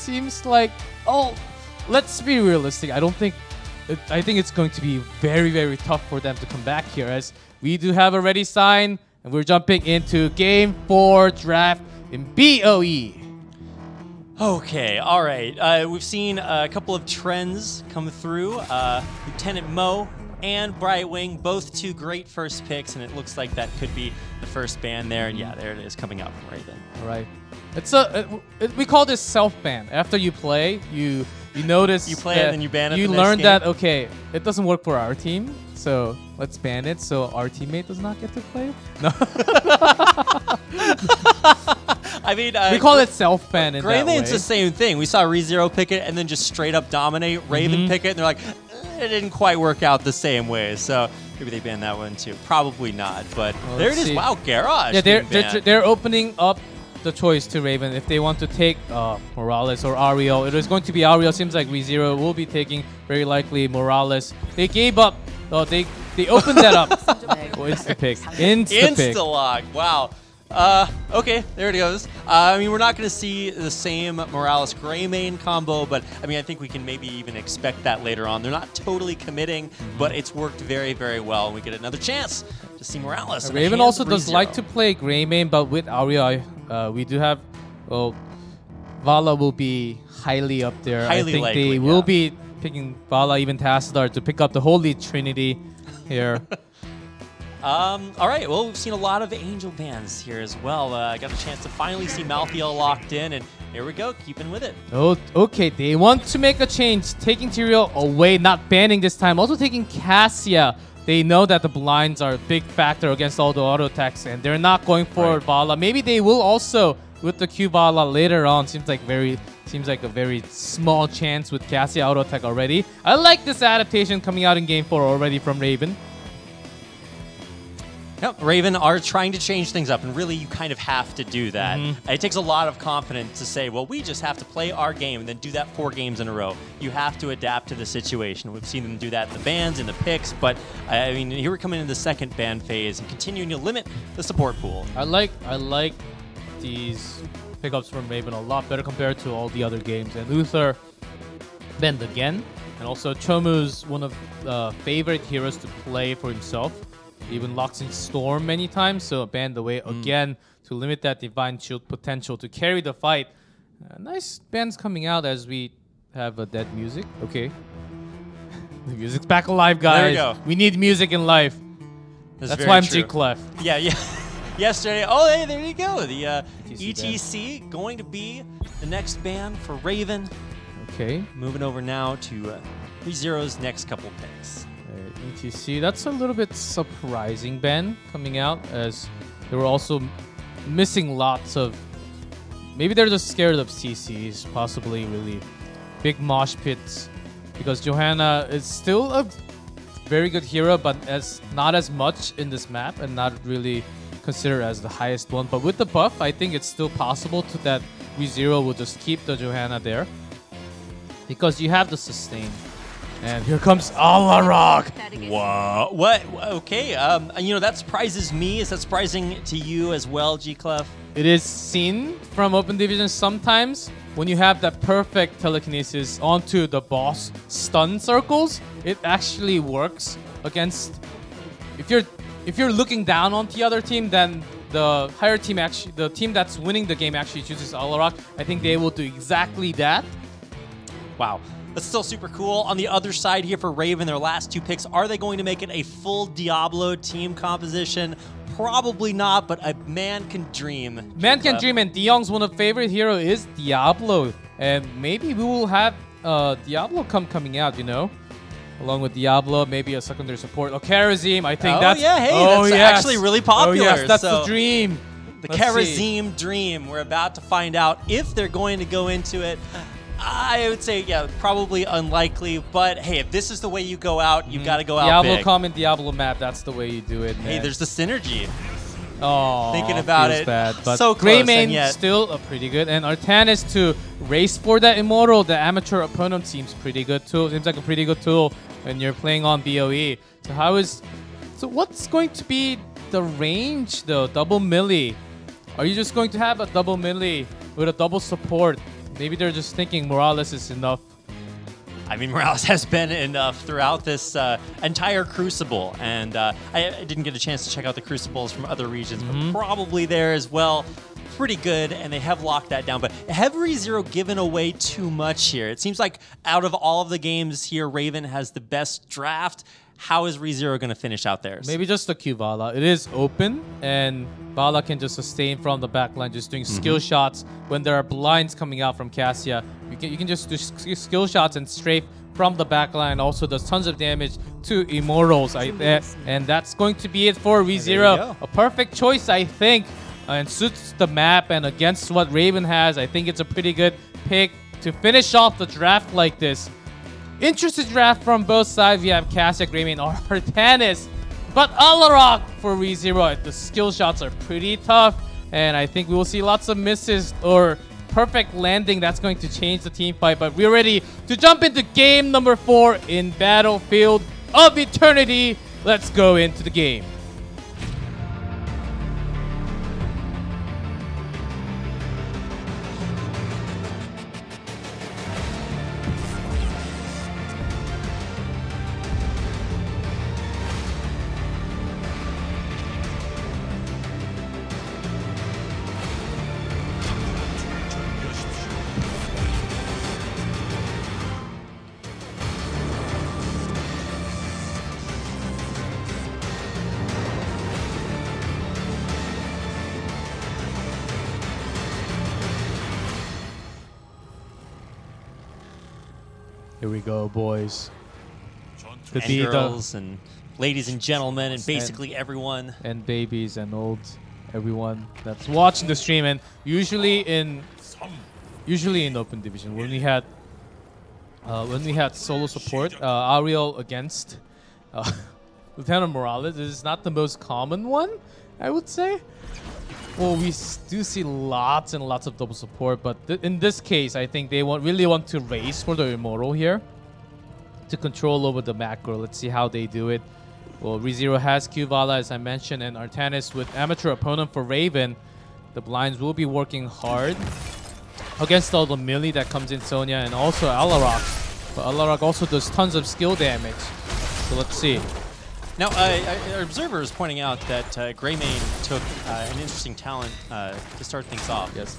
seems like, oh, let's be realistic. I think it's going to be very, very tough for them to come back here, as we do have a ready sign, and we're jumping into Game 4 draft in BOE. Okay, all right. We've seen a couple of trends come through. Lieutenant Mo and Brightwing, both two great first picks, and it looks like that could be the first ban there. And yeah, there it is coming out from Raven. All right. We call this self-ban. After you play, you notice you play it and you ban it. You the learn next that, game. okay, it doesn't work for our team, so let's ban it so our teammate does not get to play. No. I mean, we call it self-ban in that way. Greymane's the same thing. We saw ReZero pick it and then just straight up dominate. Raven pick it, and they're like, it didn't quite work out the same way. So maybe they banned that one too. Probably not, but well, there it is. Wow, Garage. Yeah, they're opening up the choice to Raven if they want to take Morales or Ariel. It is going to be Ariel. Seems like ReZero will be taking very likely Morales. They gave up. They opened that up. Insta-pick. Insta-lock. Wow. Okay, there it goes. I mean, we're not going to see the same Morales Greymane combo, but I mean, I think we can maybe even expect that later on. They're not totally committing, but it's worked very, very well, and we get another chance to see Morales. Raven also does like to play Greymane, but with Ariel, we do have, well, Vala will be highly up there. Highly I think likely, they will be picking Vala, even Tassadar, to pick up the Holy Trinity here. All right, well, we've seen a lot of Angel bans here as well. I got a chance to finally see Malthael locked in, and here we go, keeping with it. Oh, okay, they want to make a change, taking Tyrael away, not banning this time, also taking Cassia. They know that the blinds are a big factor against all the auto attacks, and they're not going for Vala. Maybe they will also with the Q Vala later on. Seems like a very small chance with Cassia auto attack already. I like this adaptation coming out in Game 4 already from Raven. Yep, Raven are trying to change things up, and really you kind of have to do that. It takes a lot of confidence to say, well, we just have to play our game and then do that 4 games in a row. You have to adapt to the situation. We've seen them do that in the bans, in the picks, but I mean, here we're coming into the second ban phase and continuing to limit the support pool. I like these pickups from Raven a lot better compared to all the other games. And Luther banned again, and also Chomu's one of the favorite heroes to play for himself. Even locks in Storm many times, so banned away again to limit that Divine Shield potential to carry the fight. Nice bans coming out as we have a dead music. Okay. The music's back alive, guys. There we go. We need music in life. That's why I'm G-Clef. Yeah. Yesterday. Oh, hey, there you go. The ETC going to be the next ban for Raven. Okay. Moving over now to ReZero's next couple picks. ETC, that's a little bit surprising ban coming out, as they were also missing lots of, maybe they're just scared of CCs, possibly really big mosh pits, because Johanna is still a very good hero, but not as much in this map and not really considered as the highest one. But with the buff, I think it's still possible that ReZero will just keep the Johanna there, because you have the sustain. And here comes Alarak. Whoa. What? Okay. You know, that surprises me. Is that surprising to you as well, G-Clef? It is seen from Open Division sometimes when you have that perfect telekinesis onto the boss stun circles. It actually works against. If you're looking down on the other team, then the higher team actually, the team that's winning the game actually chooses Alarak. I think they will do exactly that. Wow. That's still super cool. On the other side here for Raven, their last 2 picks, are they going to make it a full Diablo team composition? Probably not, but a man can dream. Man can dream, and Diong's one of favorite hero is Diablo. And maybe we will have Diablo coming out, you know? Along with Diablo, maybe a secondary support. Oh, Karazim, I think that's... Yeah, hey, that's actually really popular. Oh, yes, that's the dream. The Karazim dream. We're about to find out if they're going to go into it. I would say, yeah, probably unlikely. But hey, if this is the way you go out, you've got to go out big. Diablo common, Diablo map, that's the way you do it, man. Hey, there's the synergy. Oh, thinking about it, bad, but so close, Greymane still pretty good, and Artanis to race for that Immortal, the amateur opponent, seems pretty good too. Seems like a pretty good tool when you're playing on BOE. So what's going to be the range though? Double melee. Are you just going to have a double melee with a double support? maybe they're just thinking Morales is enough. I mean, Morales has been enough throughout this entire Crucible, and I didn't get a chance to check out the Crucibles from other regions, but probably there as well. Pretty good, and they have locked that down. But have ReZero given away too much here? It seems like out of all of the games here, Raven has the best draft. How is ReZero going to finish out theirs? Maybe just the Q Vala. It is open, and Vala can just sustain from the backline, just doing skill shots. When there are blinds coming out from Cassia, you can just do skill shots and strafe from the backline. Also does tons of damage to Immortals. And that's going to be it for ReZero. A perfect choice, I think. And suits the map and against what Raven has, I think it's a pretty good pick to finish off the draft like this. Interesting draft from both sides. We have Cassia, Greymane, or Artanis. But Alarak for ReZero. The skill shots are pretty tough. And I think we will see lots of misses or perfect landing. That's going to change the team fight. But we're ready to jump into game number 4 in Battlefield of Eternity. Let's go into the game. Here we go, boys. And girls and ladies and gentlemen and basically everyone. And babies and old, everyone that's watching the stream. And usually in open division, when we had solo support, Ariel against Lieutenant Morales, this is not the most common one, I would say. Well, we do see lots and lots of double support, but in this case, I think they really want to race for the Immortal here to control over the macro. Let's see how they do it. Well, ReZero has Q Vala, as I mentioned, and Artanis with amateur opponent for Raven. The blinds will be working hard against all the melee that comes in Sonya and also Alarak. But Alarak also does tons of skill damage. So let's see. Now, our observer is pointing out that Greymane took an interesting talent to start things off. Yes,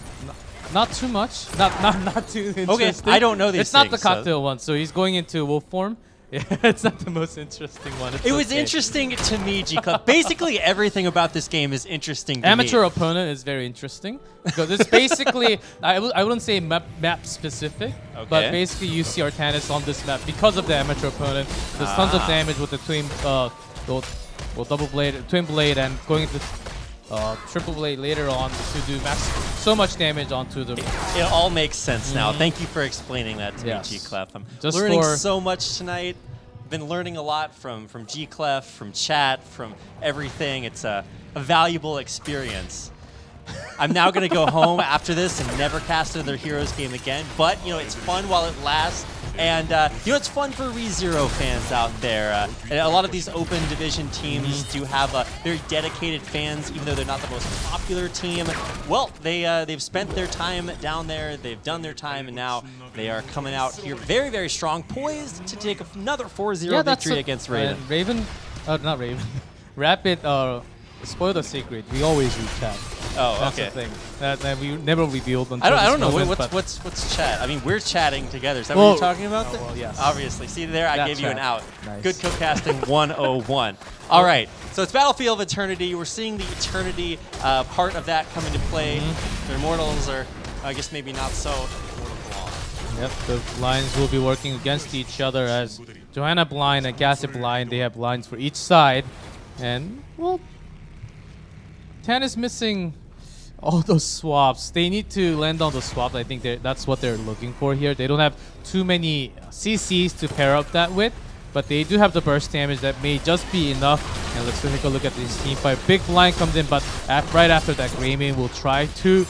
not too much, not too interesting. Okay, I don't know these It's not things, the cocktail one, so he's going into wolf form. Yeah, it's not the most interesting one. It was interesting to me, G-Club. Basically, everything about this game is interesting to Amateur me. opponent is very interesting. Because it's basically, I wouldn't say map specific, but basically you see Artanis on this map because of the amateur opponent. There's tons of damage with the double blade, twin blade, and going into triple blade later on to do so much damage onto the... It all makes sense now. Thank you for explaining that to me, G-Clef. I'm learning so much tonight. Been learning a lot from G-Clef, from chat, from everything. It's a valuable experience. I'm now going to go home after this and never cast another Heroes game again. But, you know, it's fun while it lasts. And, you know, it's fun for ReZero fans out there. And a lot of these open division teams do have very dedicated fans, even though they're not the most popular team. Well, they've spent their time down there. They've done their time, and now they are coming out here very, very strong, poised to take another 4-0 victory against Raven. Not Raven. Rapid, spoil the secret. We always read chat. Oh, that's okay. the thing that we never revealed until I don't know. Moment, What's chat? I mean, we're chatting together. Is that what you're talking about? Well, yes. Obviously. See there, I gave you an out. Nice. Good co-casting 101. All right. So it's Battlefield of Eternity. We're seeing the Eternity part of that come into play. The Immortals are, I guess, maybe not so. Yep, the lines will be working against each other as Johanna blind and Cassie blind. They have lines for each side. And, well, Tan is missing all those swaps. They need to land on the swaps. I think that's what they're looking for here. They don't have too many CCs to pair up that with, but they do have the burst damage that may just be enough. And let's take a look at this team fight. Big blind comes in, but right after that, Greymane will try to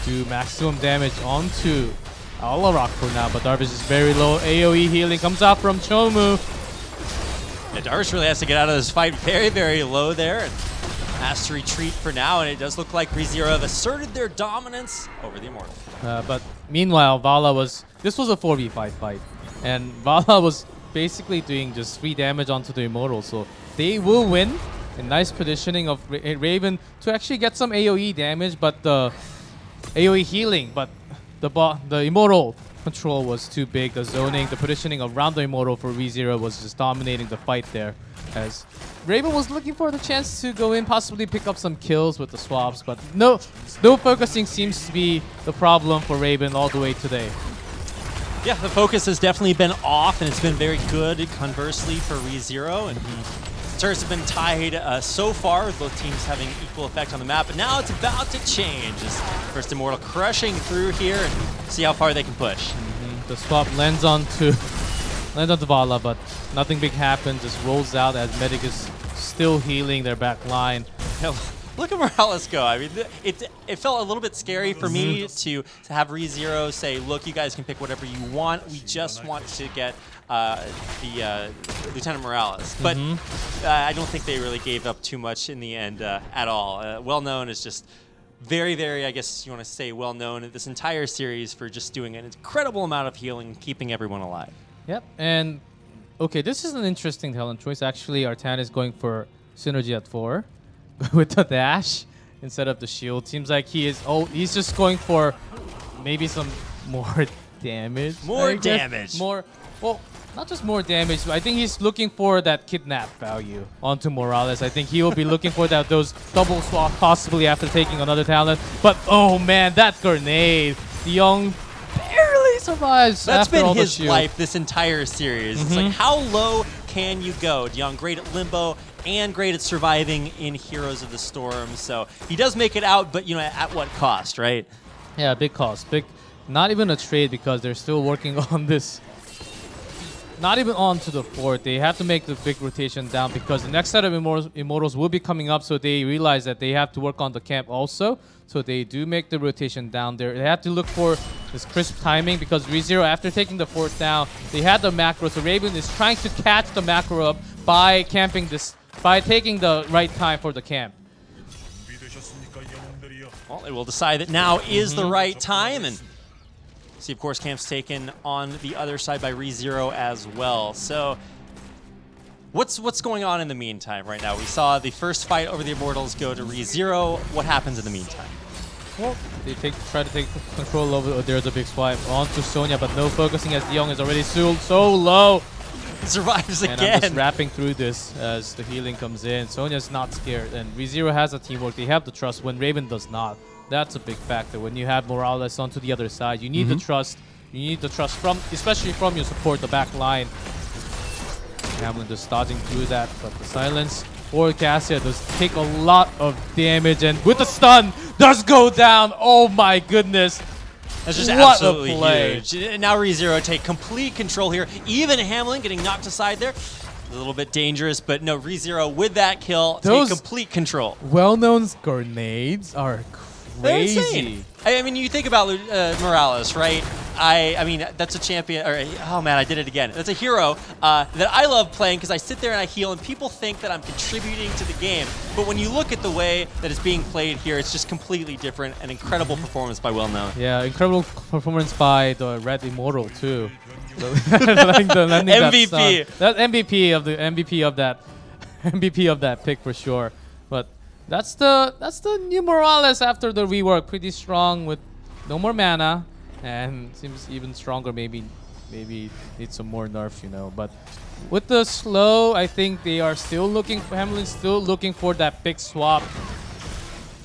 do maximum damage onto Alarak for now, but Darvish is very low. AoE healing comes out from Chomu. Yeah, Darvish really has to get out of this fight very, very low there. And has to retreat for now, and it does look like ReZero have asserted their dominance over the Immortal. But Meanwhile, this was a 4v5 fight, and Vala was basically doing just 3 damage onto the Immortal, so they will win. A nice positioning of Raven to actually get some AoE damage, but the AoE healing, but the Immortal control was too big. The zoning, the positioning around the Immortal for ReZero was just dominating the fight there, as Raven was looking for the chance to go in, possibly pick up some kills with the swaps, but no focusing seems to be the problem for Raven all the way today. Yeah, the focus has definitely been off, and it's been very good, conversely, for ReZero. And turrets have been tied so far, with both teams having equal effect on the map, but now it's about to change. As first Immortal crushing through here, and see how far they can push. The swap lands onto Vala, but nothing big happens. Just rolls out as Medic is still healing their back line. Look at Morales go. I mean, it felt a little bit scary for me to have ReZero say, look, you guys can pick whatever you want. We just want to get the Lieutenant Morales. But I don't think they really gave up too much in the end at all. Well Known is just very, very, I guess you want to say, well known in this entire series for just doing an incredible amount of healing and keeping everyone alive. Yep, and okay, this is an interesting talent choice. Actually, Artan is going for Synergy at 4. With the dash instead of the shield. Seems like he's just going for maybe some more damage. More damage. Well, not just more damage, but I think he's looking for that kidnap value onto Morales. I think he will be looking for those double swap possibly after taking another talent. But oh man, that grenade. Young barely survives. That's after been all his the life this entire series. It's like, how low can you go? Young, great at Limbo and great at surviving in Heroes of the Storm. So he does make it out, but you know, at what cost, right? Yeah, big cost. Not even a trade because they're still working on this. Not even onto the fort. They have to make the big rotation down because the next set of Immortals will be coming up, so they realize that they have to work on the camp also. So they do make the rotation down there. They have to look for this crisp timing because ReZero, after taking the fort down, they had the macro. So Raven is trying to catch the macro up by camping this, by taking the right time for the camp. Well, they will decide that now is the right time, and see, of course, camp's taken on the other side by ReZero as well. So what's going on in the meantime right now? We saw the first fight over the Immortals go to ReZero. What happens in the meantime? Well, they try to take control over. There's a big swipe onto Sonya, but no focusing as Young is already so low. Survives again. And I'm just wrapping through this as the healing comes in. Sonya's not scared, and ReZero has a teamwork. They have the trust when Raven does not. That's a big factor. When you have Morales onto the other side, you need the trust. You need the trust from, especially from your support, the back line. Hamlin just dodging through that, but the silence for Cassia does take a lot of damage, and with the stun, does go down. Oh my goodness. That's just what absolutely a play. huge. And now ReZero take complete control here. Even Hamlin getting knocked aside there. A little bit dangerous, but no, ReZero with that kill, take complete control. Well-known grenades are crazy. I mean, you think about Morales, right? I mean, that's a champion, or oh man, I did it again. That's a hero that I love playing because I sit there and I heal, and people think that I'm contributing to the game. But when you look at the way that it's being played here, it's just completely different. An incredible performance by Well Known. Yeah, incredible performance by the Red Immortal too. the MVP. That MVP of that pick for sure. But that's the new Morales after the rework. Pretty strong with no more mana, and seems even stronger. Maybe needs some more nerf, you know. But with the slow, I think they are still looking for Hamlin's still looking for that big swap.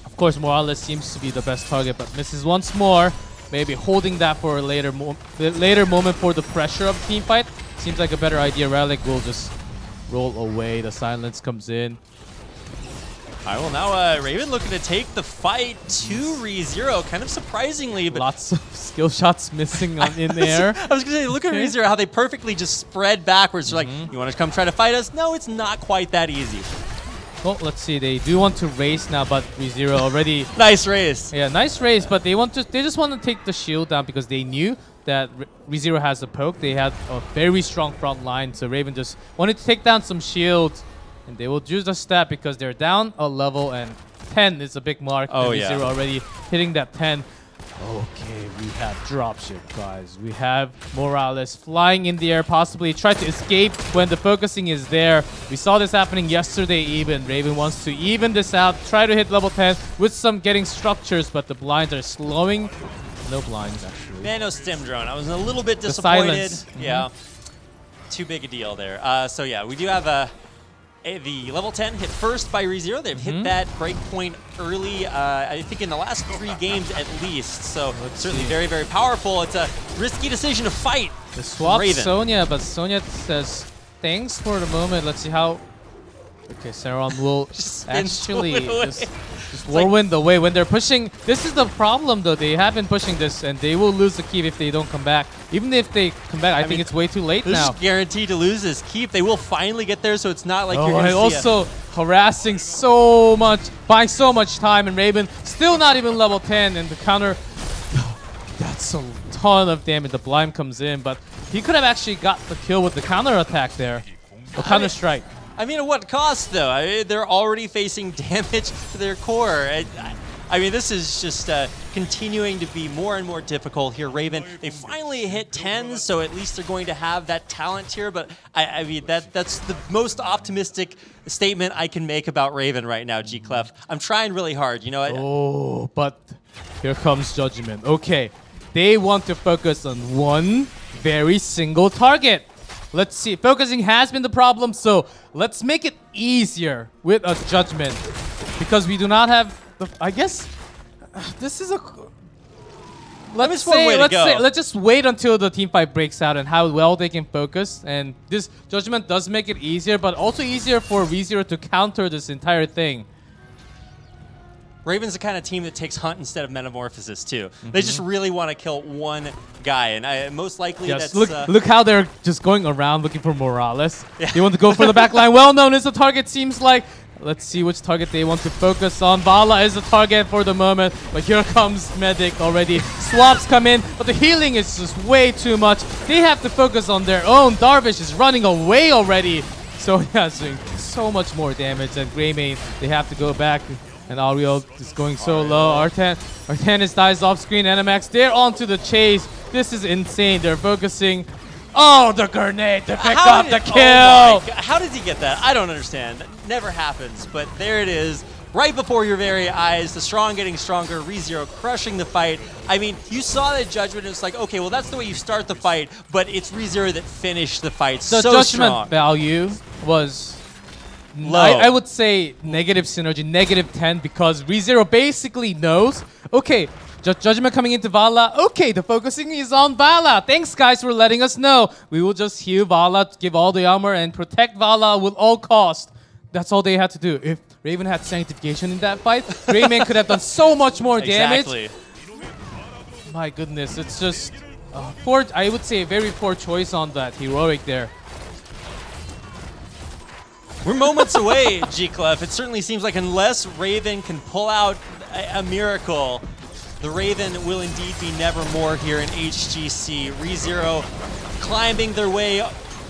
Of course, Morales seems to be the best target, but misses once more. Maybe holding that for a later moment for the pressure of the team fight. Seems like a better idea. Relic will just roll away. The silence comes in. All right, well, now Raven looking to take the fight to ReZero, kind of surprisingly. But lots of skill shots missing in there. I was going to say, look at ReZero, how they perfectly just spread backwards. They're like, you want to come try to fight us? No, it's not quite that easy. Well, let's see. They do want to race now, but ReZero already... Nice race. Yeah, nice race, but they just want to take the shield down because they knew that ReZero has a poke. They had a very strong front line, so Raven just wanted to take down some shields, and they will use the stat because they're down a level, and 10 is a big mark. Oh, ReZero already hitting that 10. Okay, we have dropship, guys. We have Morales flying in the air, possibly try to escape when the focusing is there. We saw this happening yesterday even. Raven wants to even this out, try to hit level 10 with some getting structures, but the blinds are slowing. No blinds, actually. Man, no stim drone. I was a little bit disappointed. Mm-hmm. Yeah. Too big a deal there. So yeah, we do have the level 10 hit first by ReZero. They've hit that breakpoint early, I think in the last 3 games at least. So certainly very, very powerful. It's a risky decision to fight. The swap Raven. Sonya, but Sonya says thanks for the moment. Let's see how. Okay, Saron will actually just whirlwind away when they're pushing. This is the problem though. They have been pushing this and they will lose the keep if they don't come back. Even if they come back, I think it's way too late now. They're guaranteed to lose this keep. They will finally get there, so it's not like you're going to see also harassing so much, buying so much time, and Raven still not even level 10, and the counter, that's a ton of damage. The blind comes in, but he could have actually got the kill with the counter attack there, or counter strike. I mean, at what cost, though? I mean, they're already facing damage to their core. I mean, this is just continuing to be more and more difficult here. Raven, they finally hit 10, so at least they're going to have that talent here. But I mean, that's the most optimistic statement I can make about Raven right now, G-Clef. I'm trying really hard, you know. Oh, but here comes Judgment. Okay, they want to focus on one very single target. Let's see. Focusing has been the problem, so let's make it easier with a Judgment. Because we do not have the... I guess this is a... Let's just wait until the team fight breaks out and how well they can focus. And this Judgment does make it easier, but also easier for ReZero to counter this entire thing. Raven's the kind of team that takes Hunt instead of Metamorphosis too. They just really want to kill one guy, and most likely that's... Look how they're just going around looking for Morales. Yeah. They want to go for the backline. Well known as the target, seems like. Let's see which target they want to focus on. Vala is the target for the moment, but here comes Medic already. Swaps come in, but the healing is just way too much. They have to focus on their own. Darvish is running away already. So yeah, doing so much more damage than Greymane. They have to go back. And Ariel is going so low. Artanis dies off screen. NMX, they're onto the chase. This is insane. They're focusing. Oh, the grenade to pick up the kill. Oh how did he get that? I don't understand. That never happens. But there it is. Right before your very eyes. The strong getting stronger. ReZero crushing the fight. I mean, you saw that Judgment. It's like, okay, well, that's the way you start the fight. But it's ReZero that finished the fight. The so Judgment strong. value was... low. I would say negative synergy, negative 10, because ReZero basically knows, okay, Judgment coming into Vala, okay, the focusing is on Vala. Thanks, guys, for letting us know. We will just heal Vala, give all the armor, and protect Vala with all cost. That's all they had to do. If Raven had Sanctification in that fight, Greymane could have done so much more damage. Exactly. My goodness, it's just, poor, I would say a very poor choice on that heroic there. We're moments away, G-Clef. It certainly seems like unless Raven can pull out a miracle, the Raven will indeed be nevermore here in HGC. ReZero climbing their way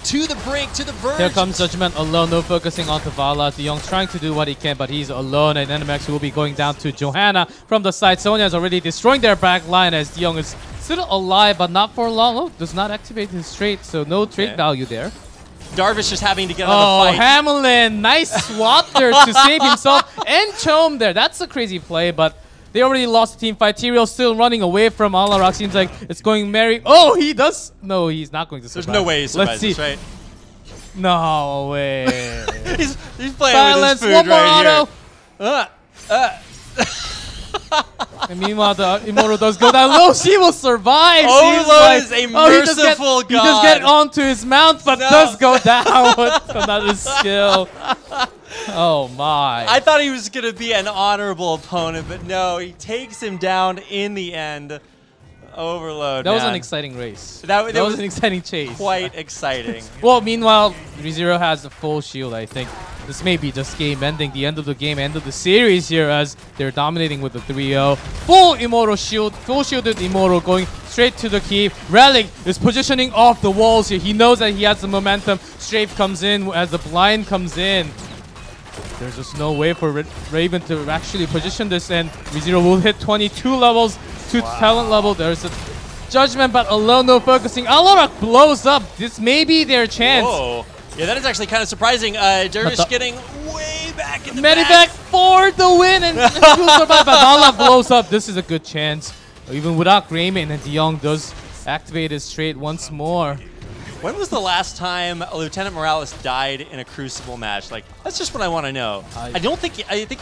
to the brink, to the verge. Here comes Judgment alone, no focusing onto Vala. DeYoung's trying to do what he can, but he's alone, and NMX will be going down to Johanna from the side. Sonya is already destroying their back line as DeYoung is still alive, but not for long. Oh, does not activate his trait, so no trait value there. Darvish just having to get on the fight. Hamelin, nice swap there to save himself and Chome there. That's a crazy play, but they already lost the team fight. Tyrael still running away from Alarak. Seems like it's going merry. Oh, he does. No, he's not going to survive. There's no way he survives this, right? No way. he's playing with his food one more right auto. Here. And meanwhile, the Immortal does go down low. She will survive. Olo is a merciful god. He does get onto his mount, but does go down with another skill. Oh my. I thought he was going to be an honorable opponent, but no, he takes him down in the end. Overload. That was an exciting race. That was an exciting chase. Quite exciting. Well, meanwhile, ReZero has the full shield, I think. This may be just game ending, the end of the game, end of the series here as they're dominating with the 3-0. Full Immortal shield, full shielded Immortal going straight to the keep. Relic is positioning off the walls here. He knows that he has the momentum. Strafe comes in as the blind comes in. There's just no way for Raven to actually position this, and ReZero will hit 22 levels to talent level. There's a judgment, but alone no focusing. Alarak blows up. This may be their chance. Whoa. Yeah, that is actually kind of surprising. Dervish getting way back in the Medivac back. for the win, and will survive, but Alarak blows up. This is a good chance. Even without Grayman, and DeYoung does activate his trait once more. When was the last time Lieutenant Morales died in a Crucible match? Like, that's just what I want to know. I think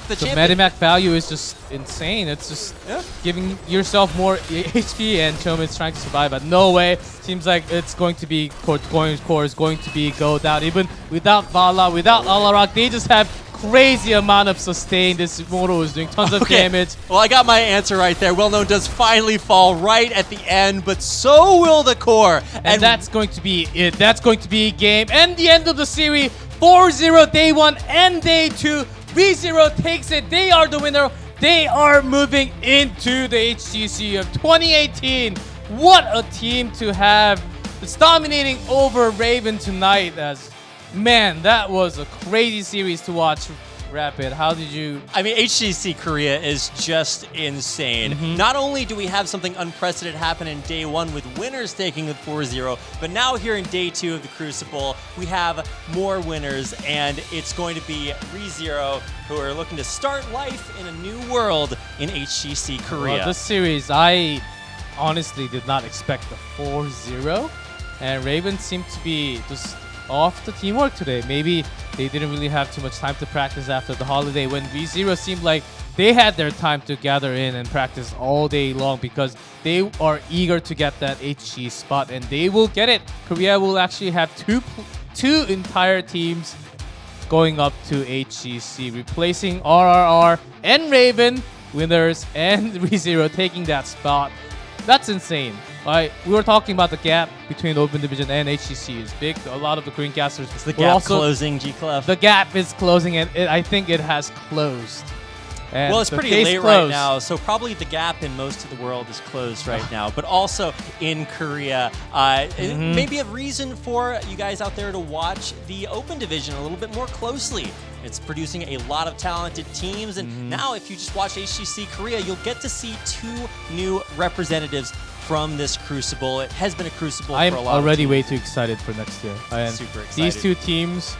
the champion... Medivac value is just insane. It's just giving yourself more HP, and Chomin's trying to survive, but no way. Seems like it's going to be core is going to be go down. Even without Vala, without Alarak, they just have crazy amount of sustain. This Moro is doing tons of damage. Well, I got my answer right there. Well Known does finally fall right at the end, but so will the core. And that's going to be it. That's going to be game. And the end of the series, 4-0 day 1 and day 2. ReZero takes it. They are the winner. They are moving into the HGC of 2018. What a team to have. It's dominating over Raven tonight. As man, that was a crazy series to watch. Rapid, how did you... I mean, HGC Korea is just insane. Not only do we have something unprecedented happen in day 1 with winners taking the 4-0, but now here in day 2 of the Crucible, we have more winners, and it's going to be ReZero, who are looking to start life in a new world in HGC Korea. Well, this series, I honestly did not expect the 4-0, and Raven seemed to be just off the teamwork today. Maybe they didn't really have too much time to practice after the holiday, when ReZero seemed like they had their time to gather in and practice all day long, because they are eager to get that HG spot, and they will get it. Korea will actually have two entire teams going up to HGC, replacing RRR and Raven, winners, and ReZero taking that spot. That's insane. We were talking about the gap between Open Division and HGC is big. A lot of the Korean casters. Is the gap closing, G-Clef? The gap is closing, and I think it has closed. And well, it's pretty late right now, so probably the gap in most of the world is closed right now. But also in Korea, maybe a reason for you guys out there to watch the Open Division a little bit more closely. It's producing a lot of talented teams, and now if you just watch HGC Korea, you'll get to see 2 new representatives from this Crucible. It has been a Crucible for a lot of I'm already teams. way too excited for next year. And super excited. These 2 teams,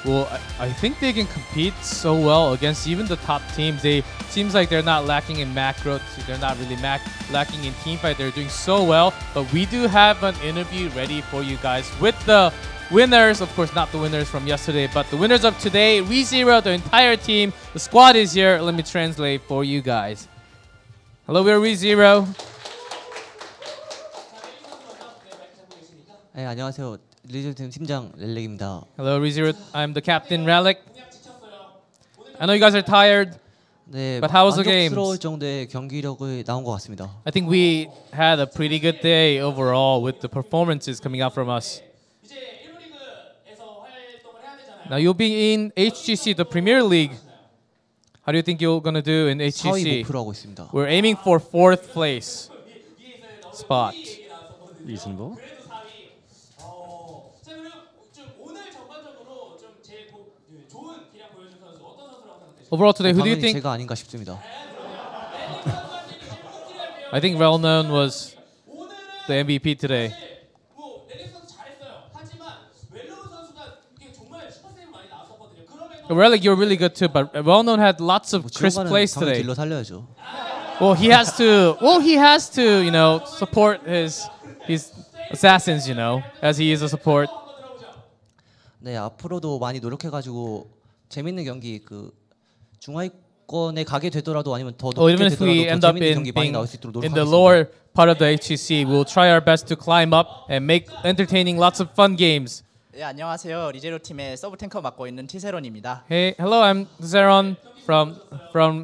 well, I think they can compete so well against even the top teams. Seems like they're not lacking in macro. They're not really lacking in team fight. They're doing so well. But we do have an interview ready for you guys with the winners. Of course, not the winners from yesterday, but the winners of today. ReZero, the entire team. The squad is here. Let me translate for you guys. Hello, we're ReZero. 네, 안녕하세요. 리저팀 팀장 렐렉입니다. Hello, ReZero. I'm the captain, Relic. I know you guys are tired. 네, But how was the games? 만족스러울 정도의 경기력이 나온 것 같습니다. I think we had a pretty good day overall with the performances coming out from us. Now you'll be in HGC, the Premier League. How do you think you're gonna do in 4위 HGC? 목표로 하고 있습니다. We're aiming for 4th place spot. Reasonable. Overall today, who do you 당연히 think? 제가 아닌가 싶습니다. I think Well Known was the MVP today. Relic, you're really good too, but Well Known had lots of crisp plays today. 딜러 살려야죠. Well, he has to. Well, he has to, you know, support his assassins, you know, as he is a support. 네, 앞으로도 많이 노력해가지고 재밌는 경기 중하위권에 가게 되더라도 아니면 더 높게 Even if we 되더라도 end 더 up 재밌는 in 경기 많이 being 나올 수 있도록 in the 노력하겠습니다. lower part of the HGC, we'll try our best to climb up and make entertaining lots of fun games. 네, 안녕하세요. 리제로 팀의 서브 탱커 맡고 있는 티세론입니다. Hey, hello, I'm Zeron from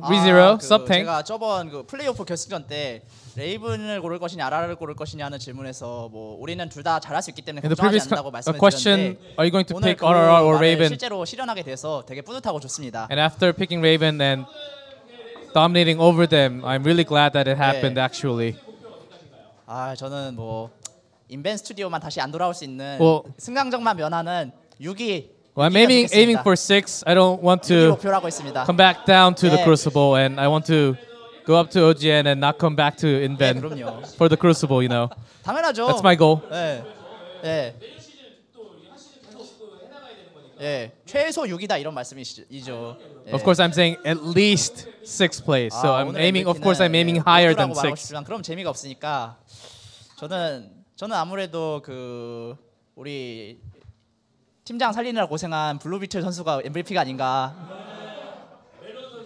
ReZero, sub tank. 제가 저번 플레이오프 결승전 때 레이븐을 고를 것이냐 아라를 고를 것이냐 하는 질문에서 우리는 둘 다 잘할 수 있기 때문에 In the 걱정하지 previous 않는다고 말씀을 question, 드렸는데 are you going to 오늘 pick RRR or 말을 Raven? 실제로 실현하게 돼서 되게 뿌듯하고 좋습니다. And after picking Raven and dominating over them, I'm really glad that it happened actually. 저는 인벤 스튜디오만 다시 안 돌아올 수 있는 승강정만 면하는 6위. Well, I'm aiming for 6. I don't want to 목표로 하고 있습니다. come back down to the Crucible, and I want to go up to OGN and not come back to 네, Inven 그럼요. for the Crucible, you know. 당연하죠. That's my goal. 네. 네. 예, 최소 6이다 이런 말씀이죠. 예. Of course, I'm saying at least 6th place. So I'm 오늘 aiming. Of MVP는 course, I'm aiming higher than 모두라고 말하고 6. 싶지만 그럼 재미가 없으니까 저는 아무래도 그 우리 팀장 살리느라 고생한 블루비틀 선수가 MVP가 아닌가.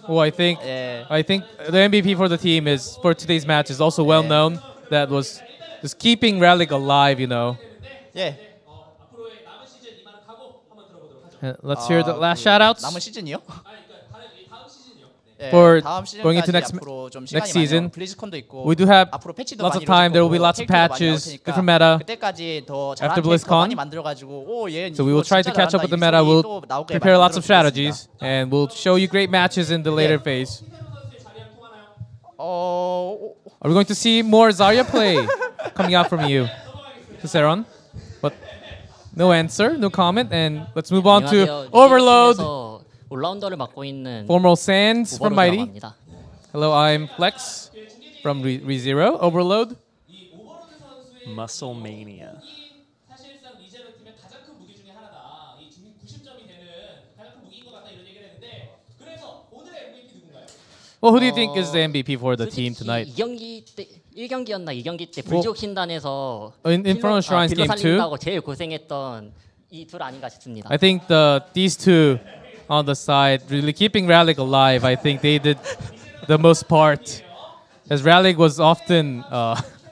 Well, I think the MVP for the team is for today's match is also well known. That was just keeping Relic alive, you know. 예. Let's hear the last shoutouts 남은 시즌이요? 예, for 다음 going into 시즌까지 앞으로 좀 시간이 next season. 많아요. 블리즈컨도 있고 We do have 앞으로 패치도 lots 많이 of time. There will be 이루어질 lots of 거고, 캐릭터도 많이 patches, 나올 테니까 different meta. 그때까지 더 After 잘하는 캐릭터 BlizzCon. 많이 만들어가지고 So we will try to catch up with the meta. We'll prepare lots of strategies and we'll show you great matches in the later phase. Are we going to see more Zarya play coming out from you, Ciceron? But no answer, no comment, and let's move on to Overload. 올라운더를 맡고 있는 Formal Sands from 오버로드라고 Mighty. 합니다. Hello, I'm Flex from ReZero. Overload. Muscle Mania. Well, who do you think is the MVP for the team tonight? 이 경기 때 1경기였나 2경기 때 불지옥 신단에서 In Infernal Shrines 빌로 game 2, 살린다고 제일 고생했던 이 둘 아닌가 싶습니다. I think these two on the side really keeping Relic alive. I think they did the most part, as Relic was often